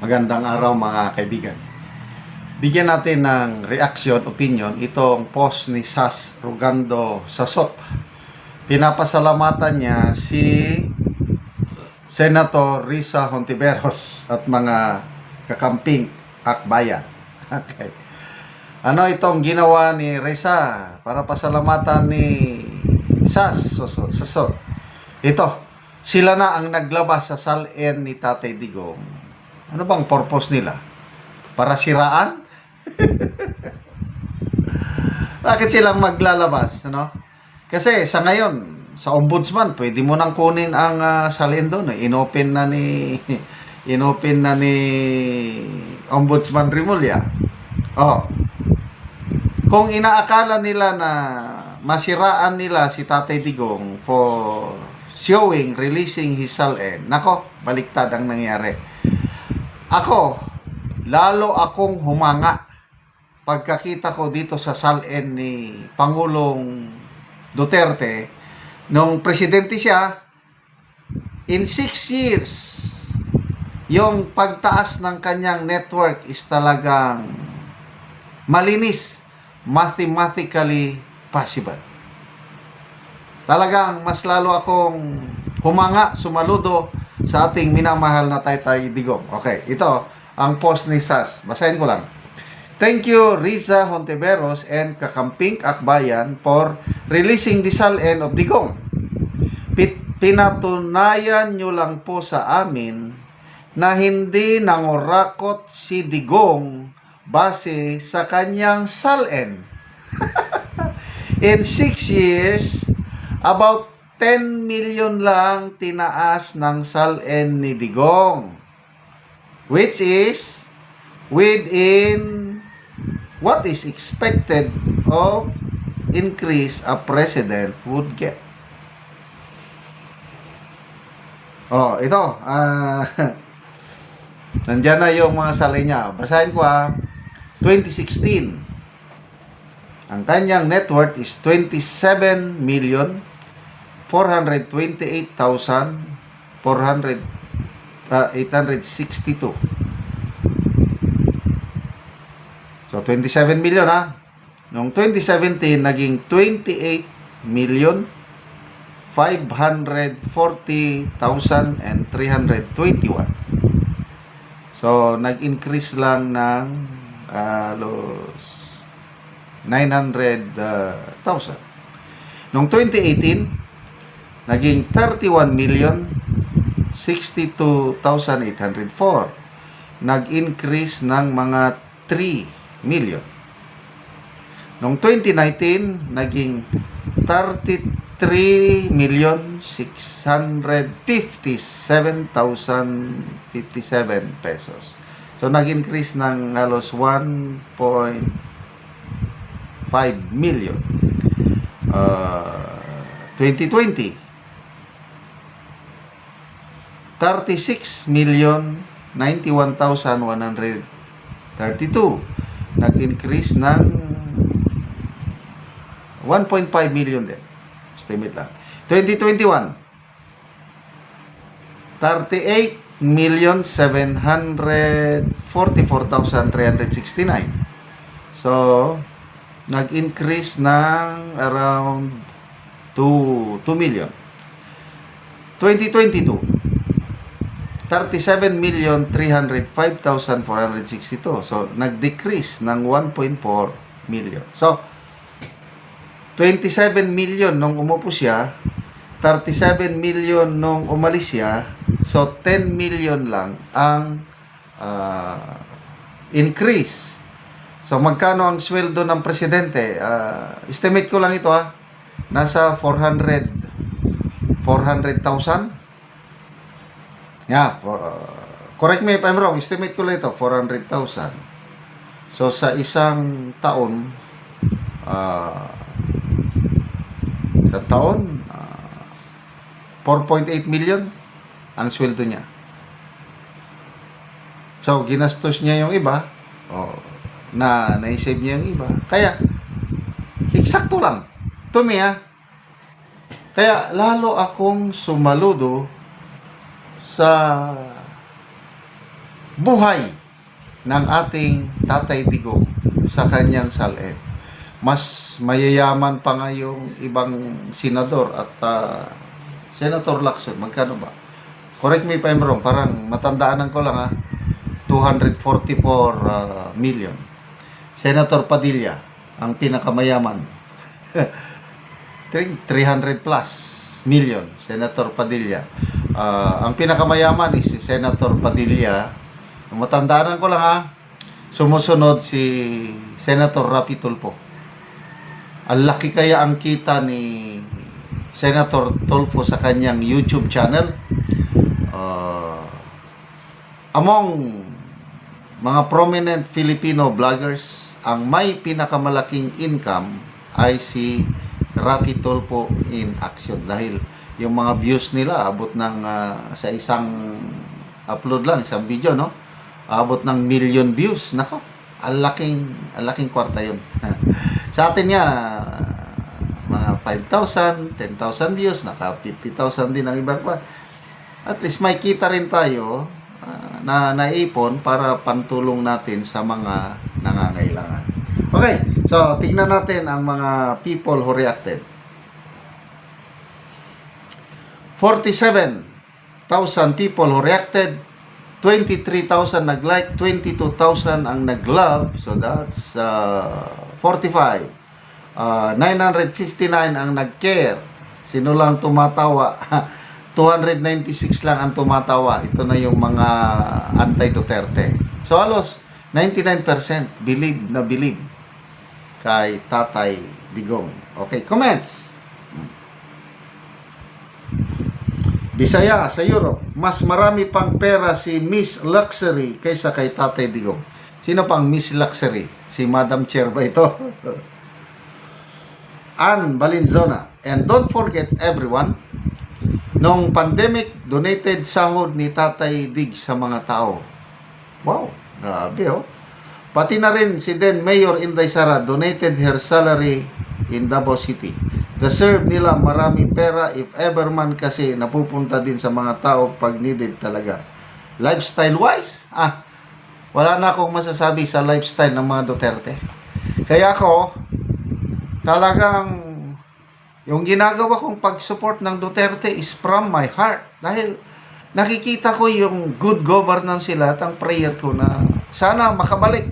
Magandang araw mga kaibigan. Bigyan natin ng reaction, opinion, itong post ni Sas Rogando Sasot. Pinapasalamatan niya si Senator Risa Hontiveros at mga kakamping akbayan. Okay. Ano itong ginawa ni Risa para pasalamatan ni Sas Sasot? Ito, sila na ang naglabas sa salin ni Tatay Digong. Ano bang purpose nila? Para siraan? Bakit silang maglalabas? Ano? Kasi sa ngayon, sa ombudsman, pwede mo nang kunin ang salin doon. Inopen na ni Ombudsman Rimulya. Oh. Kung inaakala nila na masiraan nila si Tatay Digong for releasing his salin, nako, baliktad ang nangyari. Ako, lalo akong humanga pagkakita ko dito sa salin ni Pangulong Duterte nung presidente siya. In 6 years, yung pagtaas ng kanyang network is talagang malinis, mathematically possible. Talagang mas lalo akong humanga, sumaludo sa ating minamahal na Tatay Digong. Okay, ito ang post ni Sas. Basahin ko lang. Thank you, Risa Hontiveros and Kakamping Akbayan for releasing the salin of Digong. Pinatunayan nyo lang po sa amin na hindi nangurakot si Digong base sa kanyang salin. In 6 years, about 10 million lang tinaas ng salin ni Digong, which is within what is expected of increase a president would get. Oh, ito. Nandyan na yung mga salin niya. Basahin ko 2016. Ang kanyang net worth is 27,428,862. So 27 million Noong 2017 naging 28,540,321. So nag-increase lang ng halos 900,000. Noong 2018 naging 31,062,804. Nag-increase ng mga 3 million. Noong 2019, naging 33,657,057 pesos. So, nag-increase ng halos 1.5 million. 2020, 36,091,132. Nag-increase ng 1.5 million din. Estimate lang. 2021, 38,744,369. So, nag-increase ng around 2 million. 2022, 37,305,462. So, nag-decrease ng 1.4 million. So, 27 million nung umupo siya, 37 million nung umalis siya. So, 10 million lang ang increase. So, magkano ang sweldo ng presidente? Estimate ko lang ito nasa 400,000. Yeah, correct me if I'm wrong. Estimate ko lang ito, 400,000. So, sa isang taon, sa taon, 4.8 million ang sweldo niya. So, ginastos niya yung iba, naisave niya yung iba. Kaya, eksakto lang. To me, Kaya lalo akong sumaludo sa buhay ng ating Tatay Digong sa kanyang salin. Mas mayayaman pa nga yung ibang senador at Senator Lacson. Magkano ba? Correct me if I'm wrong. Parang matandaanan ko lang 244 million. Senator Padilla, ang pinakamayaman. 300 plus million. Senator Padilla. Ang pinakamayaman is si Senator Padilla. Matandaanan ko lang sumusunod si Senator Rapi Tulfo. Ang laki kaya ang kita ni Senator Tulfo sa kanyang YouTube channel. Among mga prominent Filipino vloggers, ang may pinakamalaking income ay si Rapi Tulfo in action. Dahil yung mga views nila abot ng sa isang upload lang, isang video, no? Abot ng million views. Nako, ang laking kwarta yun. Sa atin nga, mga 5,000, 10,000 views, naka 50,000 din ang iba pa. At least may kita rin tayo na naipon para pantulong natin sa mga nangangailangan. Okay, so tingnan natin ang mga people who reacted. 47,000 people who reacted, 23,000 nag-like, 22,000 ang nag-love, so that's 45. 959 ang nag-care. Sino lang tumatawa? 296 lang ang tumatawa. Ito na yung mga anti-Duterte. So halos 99% believe na believe kay Tatay Digong. Okay, comments. Bisaya sa Europe, mas marami pang pera si Miss Luxury kaysa kay Tatay Digong. Sino pang Miss Luxury? Si Madam Chair ba ito? Ann Valenzuela. And don't forget everyone, nung pandemic, donated sahod ni Tatay Dig sa mga tao. Wow, grabe oh. Pati na rin si then Mayor Inday Sara donated her salary in Davao City. Deserve nila maraming pera if ever man kasi napupunta din sa mga tao pag needed talaga. Lifestyle wise, wala na akong masasabi sa lifestyle ng mga Duterte. Kaya ako, talagang yung ginagawa kong pag-support ng Duterte is from my heart. Dahil nakikita ko yung good governance sila at ang prayer ko na sana makabalik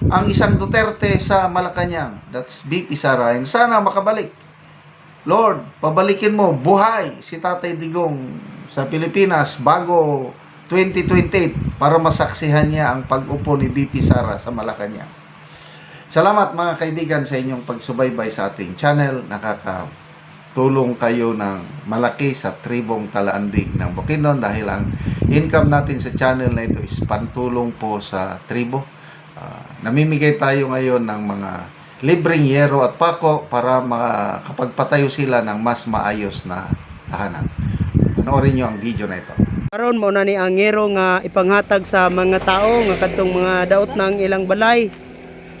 ang isang Duterte sa Malacanang. That's BP Sara. And sana makabalik. Lord, pabalikin mo buhay si Tatay Digong sa Pilipinas bago 2028 para masaksihan niya ang pag-upo ni BP Sara sa Malacanang. Salamat mga kaibigan sa inyong pagsubaybay sa ating channel. Nakakatulong kayo ng malaki sa tribong Talaandig ng Bukidnon dahil ang income natin sa channel na ito is pantulong po sa tribo. Namimigay tayo ngayon ng mga libreng yero at pako para makapagpatayo sila ng mas maayos na tahanan. Panoorin nyo ang video na ito. Karon mo na ni ang yero nga ipanghatag sa mga tao nga kadtong mga daot ng ilang balay.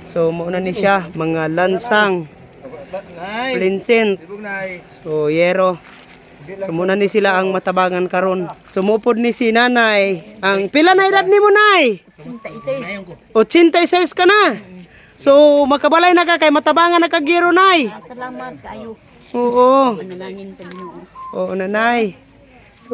So mo na ni siya mga lansang, Vincent. So yero. So muna ni sila ang matabangan karon. Sumupod ni si nanay. Ang pila na edad nimo nay? 86 ka na. So makabalay na ka kay matabangan na kag yero nay. Salamat kayo. Oo. Manalangin sa Ginoo. Oo nanay. So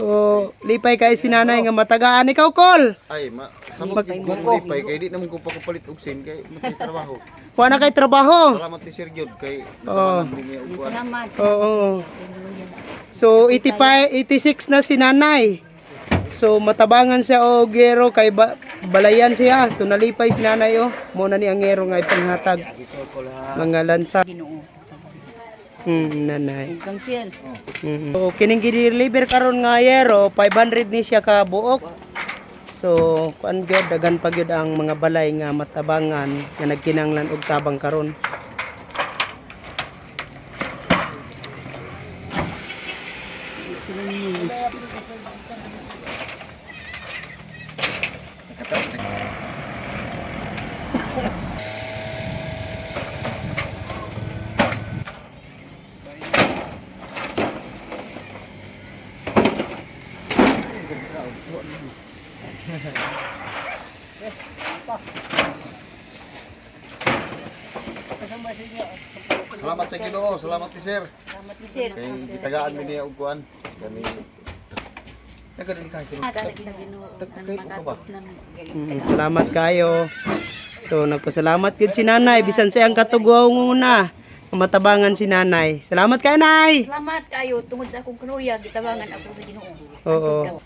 lipay kay si nanay nga matagaan ikaw kol. Ay, samot din ko lipay kay di naman ko pa ko palit og sin kay matay trabaho. Wa na kay trabaho. Salamat ni Sir Gyud kay Oo. Salamat. Oo. So 85, 86 na si nanay. So matabangan siya o gero kay balayan siya. So nalipay si nanay muna ni ang gero nga ipanghatag. Mga lansa. Ginoo. Nanay. Kansel. So kining gi-deliver karon nga yero 500 ni siya ka buok. So kuan gyud dagan pa gyud ang mga balay nga matabangan nga nagkinanglan og tabang karon. Salamat sa Ginoo, salamat ni sir. Salamat ni sir. Kay gitagaan mi niya og kuan. Kani Dali sa Ginoo ang magatod namin. Salamat kayo. So nagpasalamat gid si nanay bisan sa ang katugwaw muna. Matabangan si nanay. Salamat kay nay. Salamat kayo tungod sa akong kanuya gitabangan ako sa Ginoo. Oo.